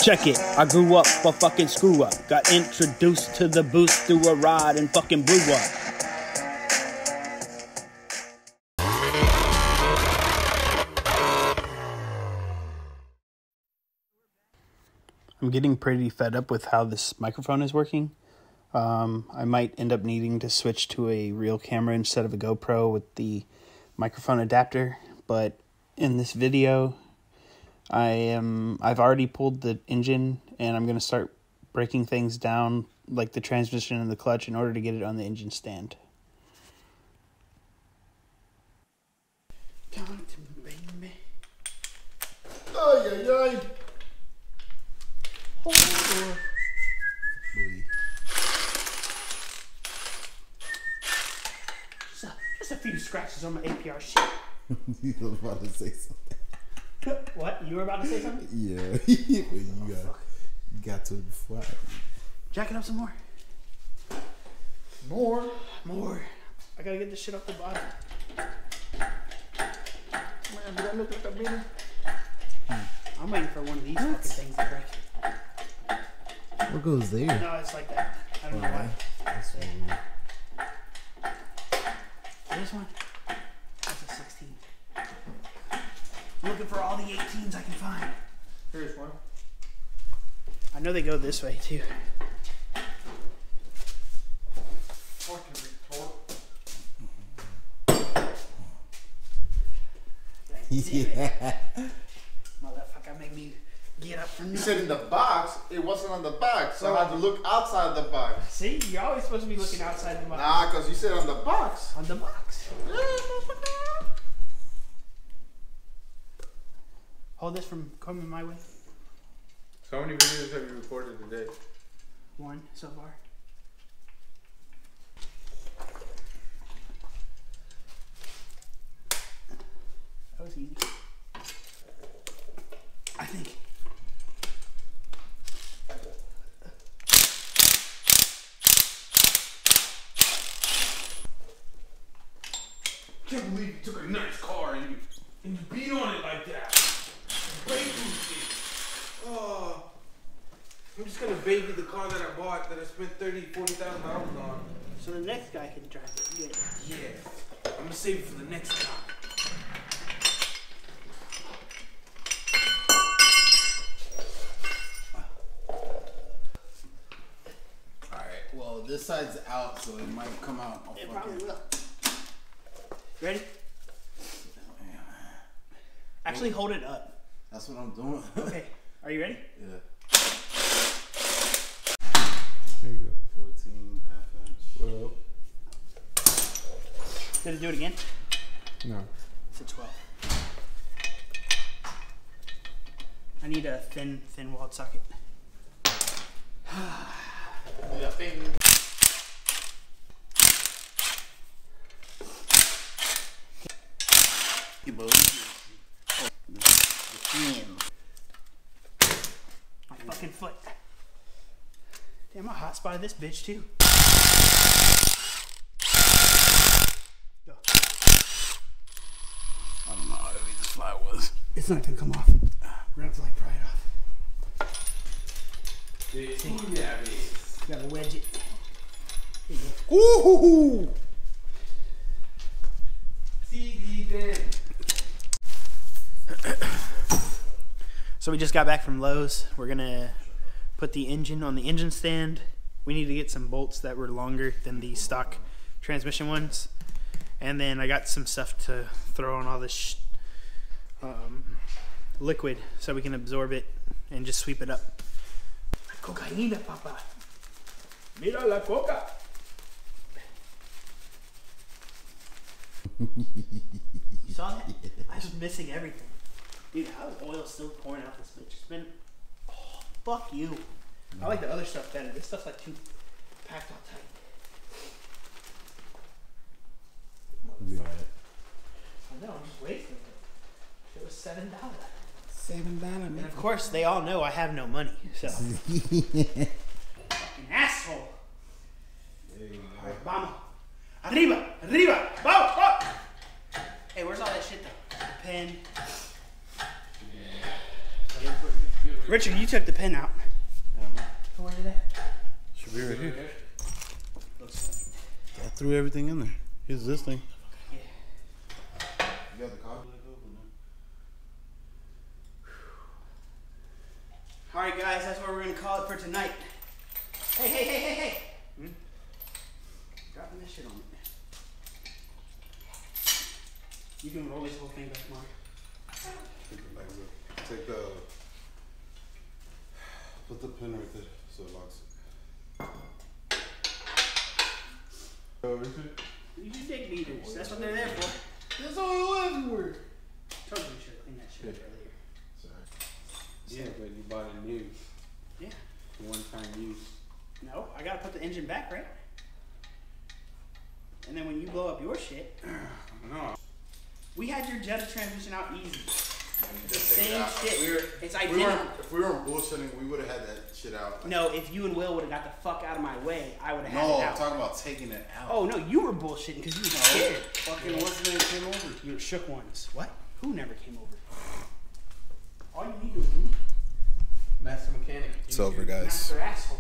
Check it, I grew up a fucking screw up. Got introduced to the boost through a ride and fucking blew up. I'm getting pretty fed up with how this microphone is working. I might end up needing to switch to a real camera instead of a GoPro with the microphone adapter. But in this video, I've already pulled the engine and I'm going to start breaking things down like the transmission and the clutch in order to get it on the engine stand. Talk to me, baby. Ay, ay, ay. Hold on. Just a few scratches on my APR shit. You were about to say something. What? You were about to say something? Yeah. you got to it before I... Jack it up some more. More. I gotta get this shit off the bottom. Man, did I look like a beanie? I'm waiting for one of these fucking things to break. What goes there? No, it's like that. I don't know why. That's weird. This one? That's a 16. I'm looking for all the 18s I can find. Here's one. I know they go this way too. Yeah. Motherfucker, make me get up from You there. said in the box, it wasn't on the back, so I had to look outside the box. See, you're always supposed to be looking outside the box. Nah, because you said on the box. On the box. Hold this from coming my way. So how many videos have you recorded today? One so far. That was easy. I think. Can't believe you took a nice car and you beat on it like that. Brake boosted. Oh, I'm just gonna baby the car that I bought that I spent $40,000 on. So the next guy can drive it. Good. Yeah, I'm gonna save it for the next time. Alright, well, this side's out, so it might come out. It probably will. Ready? Actually, hold it up. That's what I'm doing. Okay. Are you ready? Yeah. There you go. 14, half inch. Well. Did it do it again? No. It's a 12. I need a thin walled socket. Yeah, thing. You believe my fucking foot. Damn, I hot spotted this bitch too. Go. I don't know how heavy this fly was. It's not gonna come off. We're gonna have to like pry it off. You Gotta wedge it. There you go. Ooh! CD then. So we just got back from Lowe's. We're gonna put the engine on the engine stand. We need to get some bolts that were longer than the stock transmission ones. And then I got some stuff to throw on all this liquid so we can absorb it and just sweep it up. Cocaína, papa. Mira la coca. You saw that? I was missing everything. Dude, how is oil still pouring out this bitch? It's been... Oh, fuck you. I like the other stuff better. This stuff's like too packed all tight. Be alright. I know, I'm just wasting it. It was $7. $7, And of course, they all know I have no money, so... Fucking asshole. arriba, arriba, bow, bow. Hey, where's all that shit though? The pen. Richard, you took the pen out. Where's it at? Should be right here. Looks I threw everything in there. Here's this thing. Yeah. You got the car? All right, guys, that's what we're gonna call it for tonight. Hey, hey, hey, hey, hey! Dropping this shit on me. You can roll this whole thing back, Mark. Take the. Put the pin right there so it locks it. You should take beaters. That's what they're there for. That's all you everywhere. Told you we should clean that shit up earlier. Yeah, but you bought it new. Yeah. One-time use. No, I gotta put the engine back, right? And then when you blow up your shit, No. we had your Jetta transmission out easy. Just take Same it out. shit. It's identical. If we weren't bullshitting, we would have had that shit out. No, if you and Will would have got the fuck out of my way, I would have had No, it I'm out. talking about taking it out. Oh no, you were bullshitting because you were scared. Fucking what's the name came over? You were shook ones. What? Who never came over? All you need to do is Master mechanic. It's over, guys. master asshole.